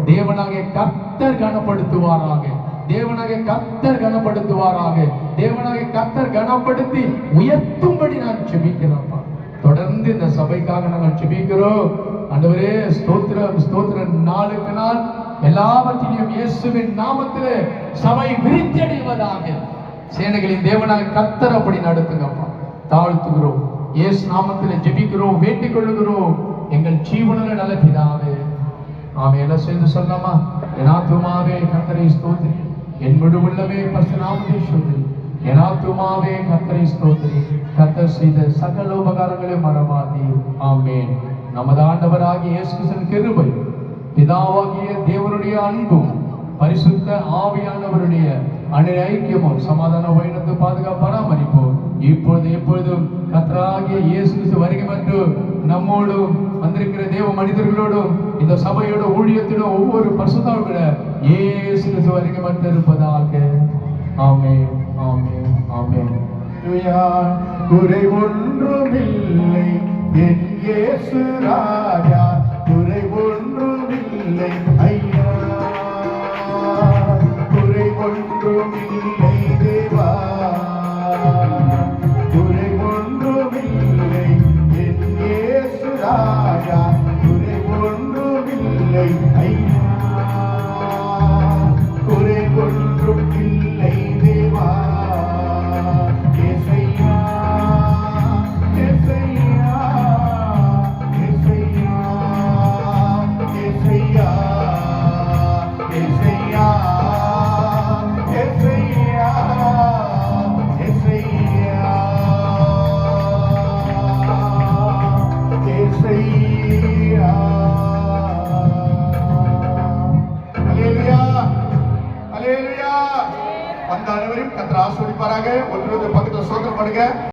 தேவனாகிய கர்த்தர் கனப்படுத்துவாராக. தேவனாகிய கர்த்தர் கனப்படுத்துவாராக. தேவனாகிய கர்த்தர் கனப்படுத்தி உயர்த்தும்படி நான் ஜெபிக்கிறேன்ப்பா. தொடர்ந்து இந்த சபைக்காக நாங்கள் ஜெபிக்கிறோம். ஆண்டவரே ஸ்தோத்திரம் ஸ்தோத்திரம். நாளுக்கு நாள் எல்லாவற்றையும் இயேசுவின் நாமத்திலே சபை விருத்தியடைவதாக. சேனைகளின் தேவனாகிய கர்த்தர் அப்படி நடத்துங்கப்பா. தாழ்த்துகிறோம், இயேசு நாமத்திலே ஜெபிக்கிறோம், வேண்டிக் கொள்ளுகிறோம் எங்கள் ஜீவனுள்ள நல்ல பிதாவே. ஆமென். எல்லாம் சேர்ந்து சொல்லலாமா? என் ஆத்துமாவே கர்த்தரை ஸ்தோத்திரி, என் முழு உள்ளமே பரிசுத்த நாமத்தை சொல்லி, என் ஆத்துமாவே கர்த்தரை ஸ்தோத்திரி, கர்த்தர் செய்த சகல உபகாரங்களை மறவாதே. ஆமென். நமது ஆண்டவராகிய இயேசு கிறிஸ்துவின் கிருபை, பிதாவாகிய தேவனுடைய அன்பும், பரிசுத்த ஆவியானவருடைய அன்னைய ஐக்கியமும், சமாதான வழிநடத்து பாதுகாப்பு பராமரிப்போம் இப்பொழுது எப்பொழுதும் கர்த்தராகிய இயேசு கிறிஸ்து வருகை மற்றும் நம்மோடும் வந்திருக்கிற தேவ மனிதர்களோடும் இந்த சபையோட ஊழியத்திலும் ஒவ்வொரு பரிசுத்தரோட இயேசு கிறிஸ்து வருகை மட்டும் இருப்பதாக. ஆமென், ஆமென், ஆமென். குறை ஒன்றுமில்லை என் இயேசு ராஜா, குறை ஒன்றுமில்லை ஐயா, குறை ஒன்றுமில்லை தேவா, குறை ஒன்றுமில்லை என் இயேசு ராஜா, குறை ஒன்றுமில்லை ஐயா, குறை ஒன்றும் இல்லை தேவா. அந்த அனைவரும் கர்த்தர் ஆசீர்வதிப்பாராக. ஒன்று பக்கத்தில் சோதனை பண்ணுங்க.